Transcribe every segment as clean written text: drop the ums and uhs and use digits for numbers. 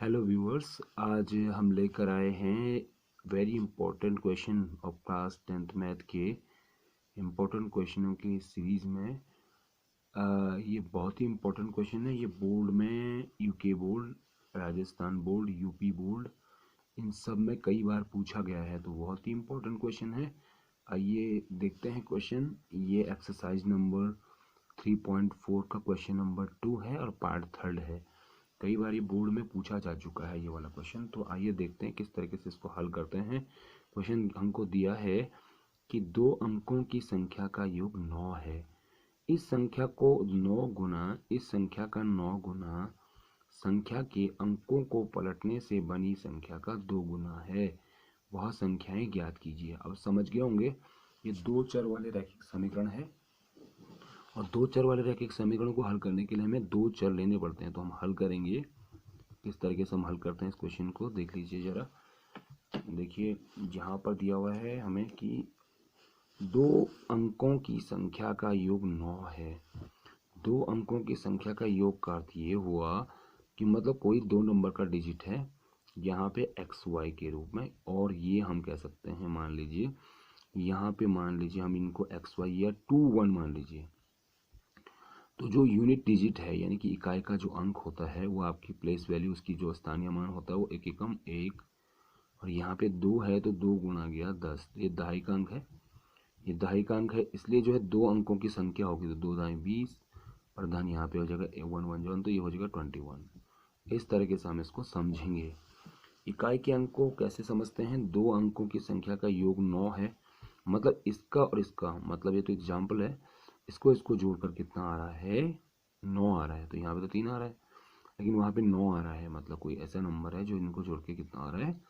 Hello viewers, आज हम लेकर आए हैं very important question of class 10th math के इम्पोर्टेंट क्वेश्चनों की सीरीज़ में। ये बहुत ही इम्पोर्टेंट क्वेश्चन है। ये बोर्ड में UK board, Rajasthan board, UP board, इन सब में कई बार पूछा गया है, तो बहुत ही इम्पोर्टेंट क्वेश्चन है। आइए देखते हैं क्वेश्चन। ये एक्सरसाइज नंबर 3.4 का क्वेश्चन नंबर 2 है और पार्ट 3 है। कई बार ये बोर्ड में पूछा जा चुका है ये वाला क्वेश्चन। तो आइए देखते हैं किस तरीके से इसको हल करते हैं। क्वेश्चन हमको दिया है कि 2 अंकों की संख्या का योग 9 है। इस संख्या को 9 गुना इस संख्या का 9 गुना संख्या के अंकों को पलटने से बनी संख्या का 2 गुना है। वह संख्याएं ज्ञात कीजिए। अब समझ गए होंगे, ये 2 चर वाले रैखिक समीकरण है और 2 चर वाले रैखिक समीकरण को हल करने के लिए हमें 2 चर लेने पड़ते हैं। तो हम हल करेंगे। किस तरीके से हम हल करते हैं इस क्वेश्चन को देख लीजिए ज़रा। देखिए, यहाँ पर दिया हुआ है हमें कि 2 अंकों की संख्या का योग 9 है। 2 अंकों की संख्या का योग का अर्थ ये हुआ कि मतलब कोई 2 नंबर का डिजिट है यहाँ पे एक्स वाई के रूप में, और ये हम कह सकते हैं, मान लीजिए यहाँ पे मान लीजिए हम इनको एक्स वाई या 2 1 मान लीजिए। तो जो यूनिट डिजिट है यानी कि इकाई का जो अंक होता है वो आपकी प्लेस वैल्यू, उसकी जो स्थानीय मान होता है वो एक एकम 1, और यहाँ पे 2 है तो 2 गुणा गया 10। ये दहाई का अंक है, ये दहाई का अंक है, इसलिए जो है 2 अंकों की संख्या होगी तो 2 दाएँ 20 और धन यहाँ पे हो जाएगा 1 1 1, तो ये हो जाएगा 21। इस तरीके से हम इसको समझेंगे। इकाई के अंक को कैसे समझते हैं? 2 अंकों की संख्या का योग 9 है, मतलब इसका और इसका, मतलब ये तो एग्जाम्पल है, इसको जोड़कर कितना आ रहा है? 9 आ रहा है। तो यहाँ पे तो 3 आ रहा है, लेकिन वहाँ पे 9 आ रहा है, मतलब कोई ऐसा नंबर है जो इनको जोड़ के कितना आ रहा है?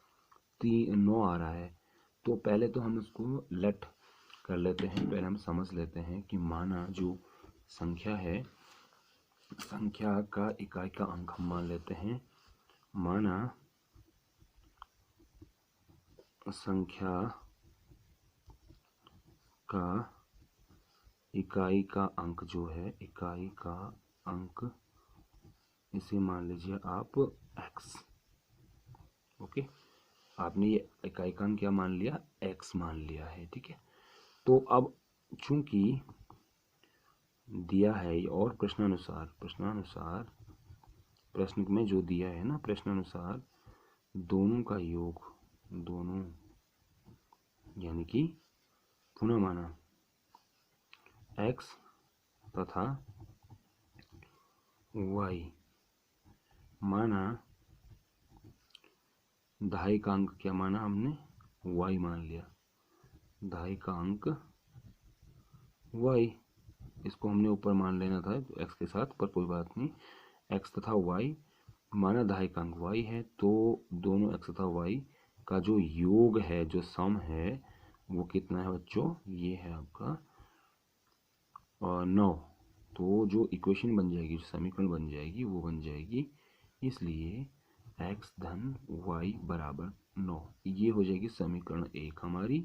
9 आ रहा है। तो पहले तो हम इसको लेट कर लेते हैं, पहले हम समझ लेते हैं कि माना जो संख्या है, संख्या का इकाई का अंक हम मान लेते हैं। माना संख्या का इकाई का अंक जो है, इकाई का अंक, इसे मान लीजिए आप x। ओके, आपने ये इकाई का अंक क्या मान लिया? x मान लिया है, ठीक है। तो अब चूंकि दिया है और प्रश्नानुसार प्रश्न में जो दिया है ना, प्रश्नानुसार दोनों का योग, दोनों यानी कि पुनः माना x तथा y, माना दहाई का अंक क्या माना हमने? y मान लिया, दहाई का अंक y, इसको हमने ऊपर मान लेना था x के साथ, पर कोई बात नहीं। x तथा y माना दहाई का अंक y है, तो दोनों x तथा y का जो योग है, जो सम है, वो कितना है बच्चों? ये है आपका 9। तो जो इक्वेशन बन जाएगी, जो समीकरण बन जाएगी, वो बन जाएगी, इसलिए x धन y बराबर 9। ये हो जाएगी समीकरण 1 हमारी।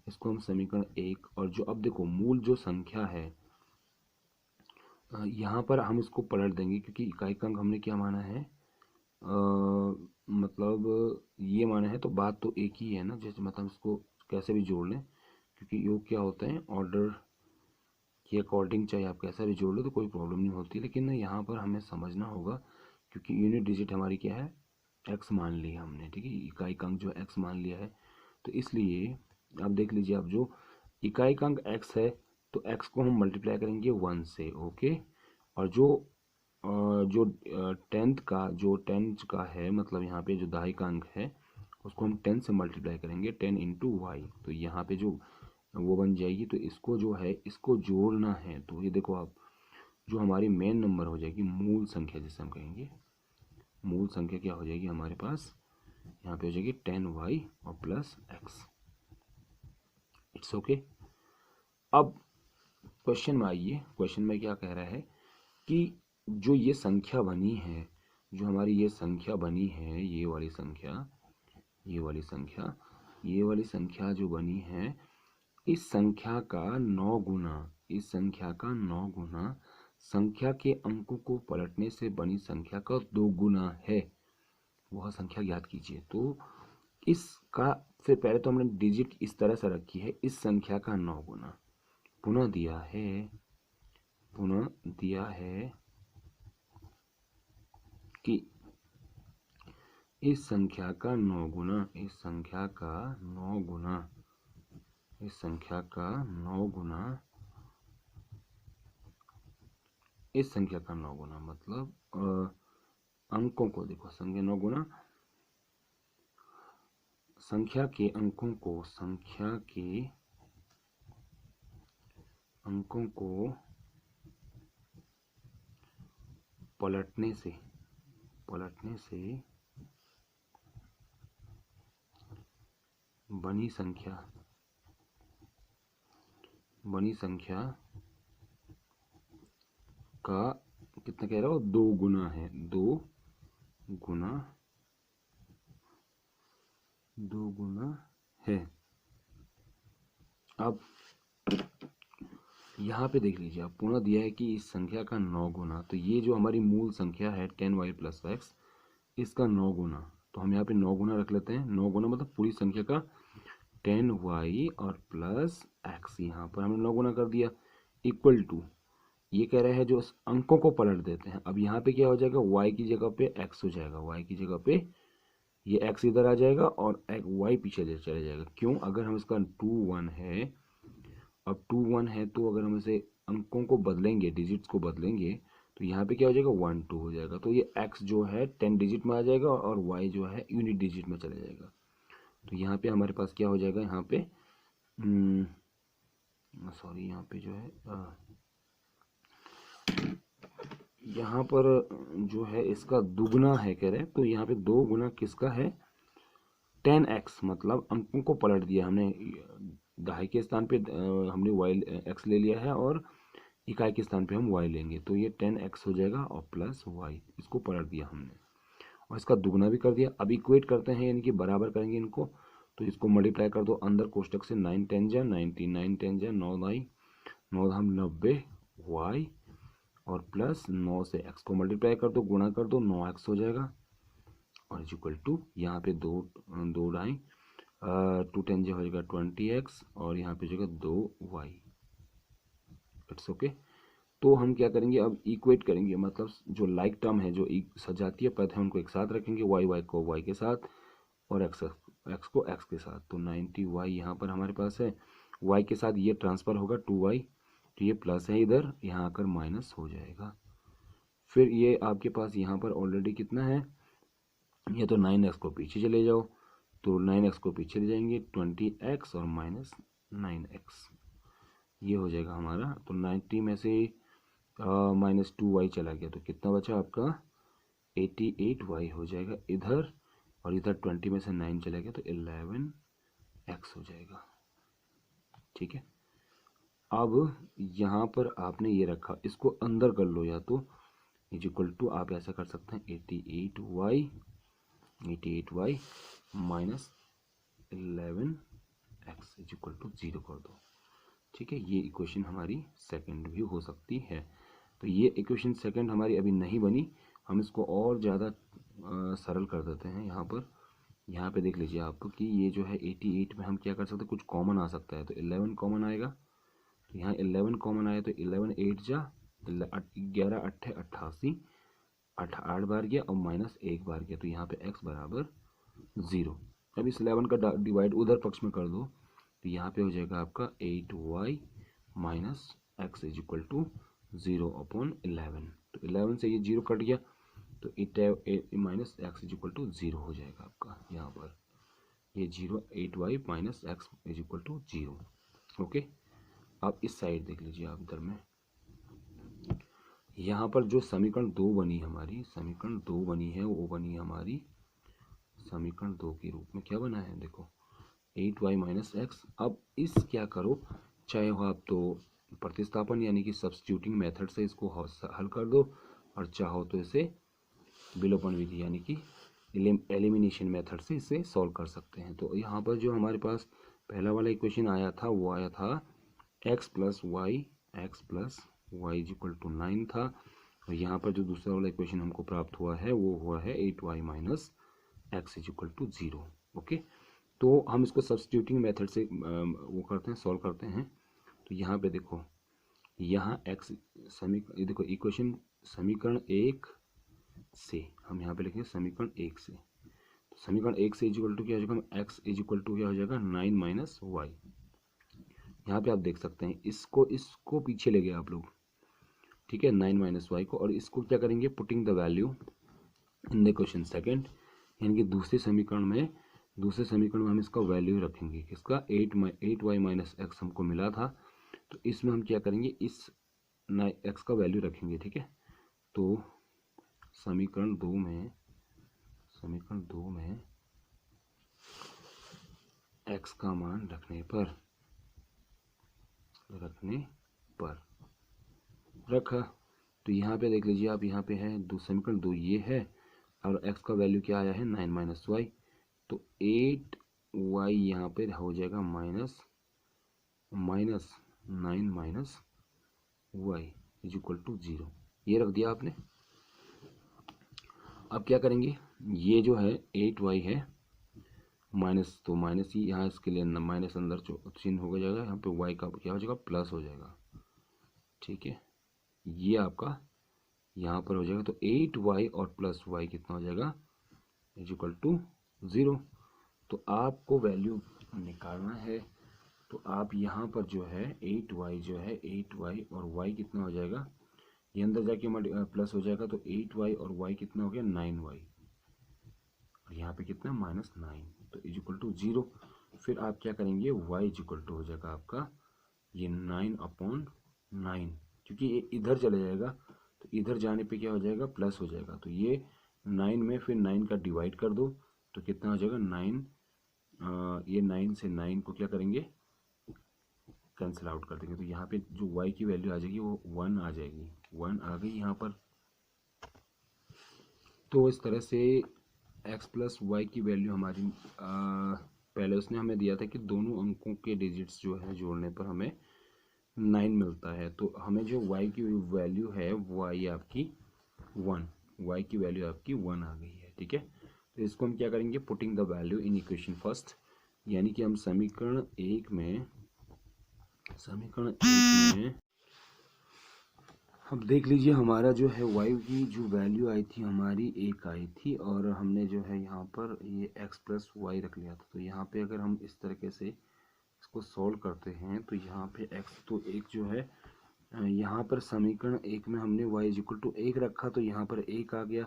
इसको हम समीकरण 1, और जो अब देखो मूल जो संख्या है, यहाँ पर हम इसको पलट देंगे, क्योंकि इकाई का अंक हमने क्या माना है? मतलब ये माना है, तो बात तो एक ही है ना। जैसे मतलब इसको कैसे भी जोड़ लें, क्योंकि योग क्या होते हैं, ऑर्डर के अकॉर्डिंग, चाहे आप कैसा भी जोड़ लो तो कोई प्रॉब्लम नहीं होती। लेकिन यहाँ पर हमें समझना होगा, क्योंकि यूनिट डिजिट हमारी क्या है? x मान लिया हमने, ठीक है। इकाई का अंक जो x मान लिया है, तो इसलिए आप देख लीजिए, आप जो इकाई का अंक x है, तो x को हम मल्टीप्लाई करेंगे 1 से, ओके। और जो टेंथ का है, मतलब यहाँ पे जो दहाई का अंक है, उसको हम 10 से मल्टीप्लाई करेंगे, 10 इंटू वाई। तो यहाँ पे जो वो बन जाएगी, तो इसको जो है इसको जोड़ना है। तो ये देखो आप, जो हमारी मेन नंबर हो जाएगी, मूल संख्या जिसे हम कहेंगे, मूल संख्या क्या हो जाएगी हमारे पास? यहाँ पे हो जाएगी 10y और प्लस x। It's okay. अब क्वेश्चन में आइए, क्वेश्चन में क्या कह रहा है कि जो ये संख्या बनी है, जो हमारी ये संख्या बनी है, ये वाली संख्या, ये वाली संख्या, ये वाली संख्या जो बनी है, इस संख्या का 9 गुना, इस संख्या का 9 गुना संख्या के अंकों को पलटने से बनी संख्या का 2 गुना है, वह संख्या ज्ञात कीजिए। तो इसका फिर पहले तो हमने डिजिट इस तरह से रखी है, इस संख्या का 9 गुना। पुनः दिया है कि इस संख्या का 9 गुना, इस संख्या का 9 गुना, इस संख्या का 9 गुना, इस संख्या का 9 गुना मतलब अंकों को देखो, संख्या 9 गुना संख्या के अंकों को, संख्या के अंकों को पलटने से बनी संख्या का कितना कह रहा हो, 2 गुना है, 2 गुना है। अब यहाँ पे देख लीजिए, आप पुनः दिया है कि इस संख्या का 9 गुना, तो ये जो हमारी मूल संख्या है 10y + x, इसका 9 गुना, तो हम यहाँ पे 9 गुना रख लेते हैं। 9 गुना मतलब पूरी संख्या का 10y और प्लस x, यहाँ पर हमने 9 गुना कर दिया, इक्वल टू, ये कह रहा है जो अंकों को पलट देते हैं। अब यहाँ पे क्या हो जाएगा, y की जगह पे x हो जाएगा, y की जगह पे ये x इधर आ जाएगा और y पीछे चला जाएगा। क्यों, अगर हम इसका 2 1 है, अब 2 1 है, तो अगर हम इसे अंकों को बदलेंगे, डिजिट्स को बदलेंगे, तो यहाँ पे क्या हो जाएगा, 1 2 हो जाएगा। तो ये x जो है 10 डिजिट में आ जाएगा और y जो है यूनिट डिजिट में चला जाएगा। तो यहाँ पे हमारे पास क्या हो जाएगा, यहाँ पे सॉरी, यहाँ पे जो है यहाँ पर जो है इसका दुगना है कह रहे हैं, तो यहाँ पे 2 गुना किसका है, 10x, मतलब अंकों को पलट दिया हमने, दहाई के स्थान पे हमने x ले लिया है और इकाई के स्थान पे हम y लेंगे, तो ये 10x हो जाएगा और प्लस y, इसको पलट दिया हमने और इसका दुगना भी कर दिया। अब इक्वेट करते हैं, यानी कि बराबर करेंगे इनको, तो इसको मल्टीप्लाई कर दो, अंदर कोष्टक से 9 10 जा 90, 9 10 जा 9 9 हम 90 y और प्लस 9 से x को मल्टीप्लाई कर दो, गुणा कर दो, 9x हो जाएगा और इक्वल टू, यहाँ पे 2 डाई 2 10 हो जाएगा 20x और यहाँ पे जाएगा 2y। It's okay. तो हम क्या करेंगे, अब इक्वेट करेंगे, मतलब जो लाइक टर्म है, जो सजातीय पद है, उनको एक साथ रखेंगे, y को y के साथ और x को x के साथ। तो 90y यहाँ पर हमारे पास है, y के साथ ये ट्रांसफर होगा 2y, तो ये प्लस है इधर, यहाँ आकर माइनस हो जाएगा। फिर ये आपके पास यहाँ पर ऑलरेडी कितना है, ये तो 9x को पीछे चले जाओ, तो 9x को पीछे ले जाएंगे, 20x और माइनस 9x, ये हो जाएगा हमारा। तो 90 में से माइनस 2y चला गया, तो कितना बचा आपका, 88y हो जाएगा इधर, और इधर 20 में से 9 चला गया तो 11x हो जाएगा। ठीक है, अब यहाँ पर आपने ये रखा, इसको अंदर कर लो, या तो इज इक्वल टू, आप ऐसा कर सकते हैं 88y minus 11x is equal to 0 कर दो। ठीक है, ये इक्वेशन हमारी सेकंड भी हो सकती है। तो ये इक्वेशन सेकंड हमारी अभी नहीं बनी, हम इसको और ज़्यादा सरल कर देते हैं। यहाँ पे देख लीजिए आप कि ये जो है 88 में हम क्या कर सकते हैं, कुछ कॉमन आ सकता है, तो 11 कॉमन आएगा, तो यहाँ 11 कॉमन आया, तो 11 8 जा 11 8 88, 8 बार गया और माइनस 1 बार गया, तो यहाँ पे x बराबर 0। अब इस 11 का डिवाइड उधर पक्ष में कर दो, तो यहाँ पे हो जाएगा आपका 8y minus x is equal to 0/11। तो 11 से ये 0 कट गया, तो 8 minus x is equal to 0 हो जाएगा आपका, यहाँ पर ये 0, 8y minus x is equal to 0। Okay, अब इस साइड देख लीजिए आप, इधर में यहाँ पर जो समीकरण 2 बनी हमारी, समीकरण 2 बनी है, वो बनी हमारी समीकरण 2 के रूप में क्या बना है, देखो 8y माइनस एक्स। अब इस क्या करो, चाहे हो आप तो प्रतिस्थापन यानी कि सब्स्टिट्यूटिंग मेथड से इसको हल कर दो, और चाहो तो इसे विलोपन विधि यानी कि एलिमिनेशन मेथड से इसे सॉल्व कर सकते हैं। तो यहाँ पर जो हमारे पास पहला वाला इक्वेशन आया था, वो आया था x plus y is equal to 9 था। और यहाँ पर जो दूसरा वाला इक्वेशन हमको प्राप्त हुआ है वो हुआ है 8y minus x is equal to 0। Okay, तो हम इसको सब्स्टिट्यूटिंग मेथड से वो करते हैं, सॉल्व करते हैं। तो यहाँ पे देखो, यहाँ एक्स ये देखो इक्वेशन समीकरण 1 से हम यहाँ पे लिखेंगे समीकरण 1 से। तो समीकरण 1 से इज इक्वल टू क्या हो जाएगा, एक्स इज इक्वल टू क्या हो जाएगा 9 माइनस वाई। यहाँ पे आप देख सकते हैं इसको पीछे ले गए आप लोग, ठीक है, 9 माइनस वाई को, और इसको क्या करेंगे, putting the value in the equation second, यानी कि दूसरे समीकरण में हम इसका वैल्यू रखेंगे, किसका 8y माइनस एक्स हमको मिला था, तो इसमें हम क्या करेंगे, इस एक्स का वैल्यू रखेंगे, ठीक है। तो समीकरण दो में एक्स का मान रखने पर रखा, तो यहाँ पे देख लीजिए आप, यहाँ पे है समीकरण 2 ये है, और एक्स का वैल्यू क्या आया है 9 माइनस वाई, तो 8y यहाँ पे हो जाएगा minus 9 minus y is equal to 0। ये रख दिया आपने। अब क्या करेंगे, ये जो है 8y है माइनस, तो माइनस ही यहाँ इसके लिए माइनस अंदर जो चिन्ह हो जाएगा, यहाँ पे y का क्या हो जाएगा प्लस हो जाएगा, ठीक है। ये आपका यहाँ पर हो जाएगा, तो 8y और प्लस y कितना हो जाएगा इज इक्वल टू 0। तो आपको वैल्यू निकालना है, तो आप यहाँ पर जो है 8y और y कितना हो जाएगा, ये अंदर जाके प्लस हो जाएगा, तो 8y और y कितना हो गया 9y, और यहाँ पे कितना माइनस 9, तो इज इक्वल टू 0। फिर आप क्या करेंगे, y इज इक्वल टू हो जाएगा आपका ये 9/9, क्योंकि ये इधर चले जाएगा, तो इधर जाने पे क्या हो जाएगा प्लस हो जाएगा, तो ये 9 में फिर 9 का डिवाइड कर दो, तो कितना हो जाएगा 9, ये 9 से 9 को क्या करेंगे कैंसिल आउट कर देंगे, तो यहाँ पे जो y की वैल्यू आ जाएगी वो 1 आ जाएगी, 1 आ गई यहाँ पर। तो इस तरह से x प्लस वाई की वैल्यू हमारी पहले उसने हमें दिया था कि दोनों अंकों के डिजिट्स जो है जोड़ने पर हमें 9 मिलता है, तो हमें जो y की वैल्यू है वो आई आपकी 1, y की वैल्यू आपकी 1 आ गई है, ठीक है। तो इसको हम क्या करेंगे, putting the value in equation first, यानी कि हम समीकरण एक में अब देख लीजिए हमारा जो है y की जो वैल्यू आई थी हमारी 1 आई थी, और हमने जो है यहाँ पर ये x प्लस वाई रख लिया था। तो यहाँ पे अगर हम इस तरीके से इसको सॉल्व करते हैं, तो यहाँ पे x तो 1 जो है, यहाँ पर समीकरण 1 में हमने y इज इक्वल टू 1 रखा, तो यहाँ पर 1 आ गया,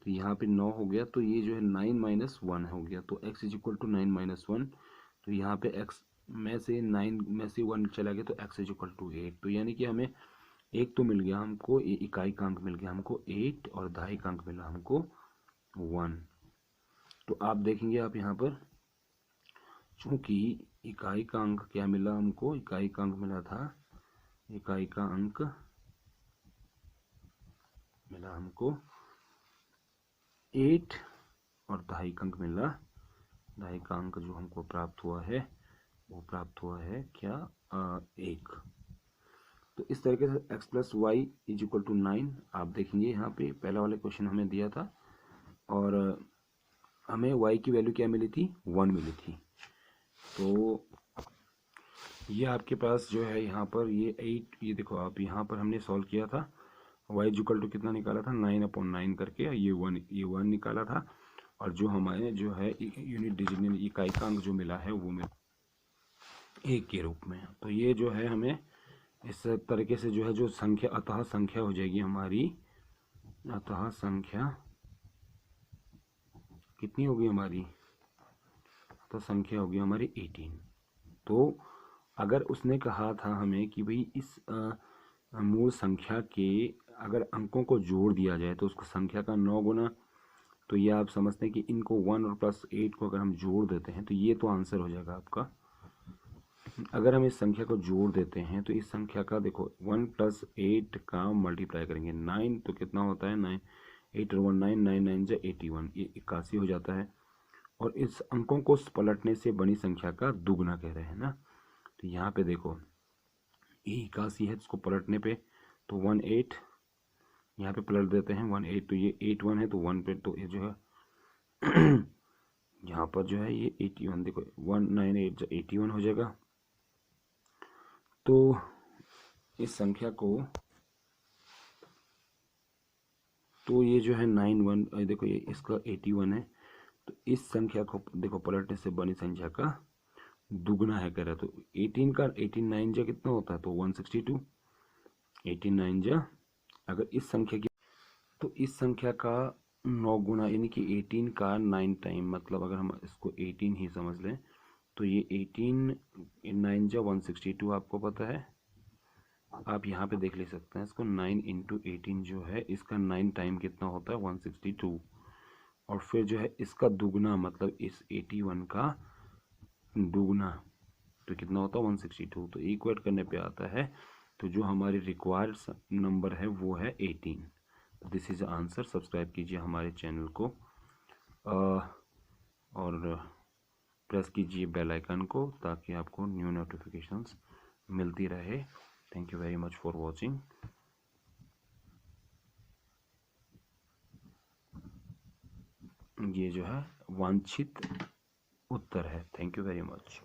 तो यहाँ पे 9 हो गया, तो ये जो है 9 माइनस 1 हो गया, तो x is equal to 9 minus 1, तो यहाँ पे x में से 9 में से 1 चला गया, तो x इज इक्वल टू 8, तो यानी कि हमें एक तो मिल गया हमको, इकाई का अंक मिल गया हमको 8, और दहाई का अंक मिला हमको 1। तो आप देखेंगे आप यहाँ पर, चूंकि इकाई का अंक क्या मिला हमको, इकाई का अंक मिला हमको 8, और दहाई का अंक मिला, दहाई का अंक जो हमको प्राप्त हुआ है वो प्राप्त हुआ है क्या 1। तो इस तरीके से x plus y is equal to 9 आप देखेंगे, यहाँ पे पहला वाला क्वेश्चन हमें दिया था, और हमें y की वैल्यू क्या मिली थी 1 मिली थी। तो ये आपके पास जो है यहाँ पर ये 8, ये देखो आप यहाँ पर हमने सॉल्व किया था, y इज इक्वल टू कितना निकाला था 9/9 करके, ये 1 निकाला था, और जो हमारे जो है यूनिट डिजिट इकाई का अंक जो मिला है वो मिला 1 के रूप में। तो ये जो है हमें इस तरीके से जो है जो संख्या अतः संख्या हो जाएगी हमारी, अतः संख्या कितनी होगी हमारी, अतः संख्या होगी हमारी 18। तो अगर उसने कहा था हमें कि भाई इस मूल संख्या के अगर अंकों को जोड़ दिया जाए तो उसको संख्या का 9 गुना, तो ये आप समझते हैं कि इनको 1 और प्लस 8 को अगर हम जोड़ देते हैं तो ये तो आंसर हो जाएगा आपका। अगर हम इस संख्या को जोड़ देते हैं तो इस संख्या का देखो 1 प्लस 8 का मल्टीप्लाई करेंगे 9, तो कितना होता है 9, 8 और 1 9, 9 9 जा 81, ये 81 हो जाता है। और इस अंकों को पलटने से बनी संख्या का दुगना कह रहे हैं ना, तो यहाँ पे देखो ये 81 है, इसको पलटने पे तो 18 यहाँ पे पलट देते हैं 18, तो ये 81 है तो 1 पे, तो ये जो है यहाँ पर जो है ये 81, देखो 198 81 हो जाएगा। तो इस संख्या को, तो ये जो है 91, देखो ये इसका 81 है, तो इस संख्या को देखो पलटने से बनी संख्या का दुगना है कह रहा, तो 18 का 89 जा कितना होता है, तो 162, 89 जा, अगर इस संख्या की, तो इस संख्या का 9 गुना, यानी कि 18 का 9 टाइम, मतलब अगर हम इसको 18 ही समझ लें तो ये 18 9 जा 162 आपको पता है, आप यहाँ पे देख ले सकते हैं इसको, 9 इंटू 18 जो है इसका 9 टाइम कितना होता है 162, और फिर जो है इसका दुगना, मतलब इस 81 का दुगना तो कितना होता है 162, तो इक्वेट करने पे आता है, तो जो हमारी रिक्वायर्ड नंबर है वो है 18। This is answer. सब्सक्राइब कीजिए हमारे चैनल को और प्रेस कीजिए बेल आइकन को ताकि आपको न्यू नोटिफिकेशंस मिलती रहे। Thank you very much for watching. ये जो है वांछित उत्तर है। Thank you very much.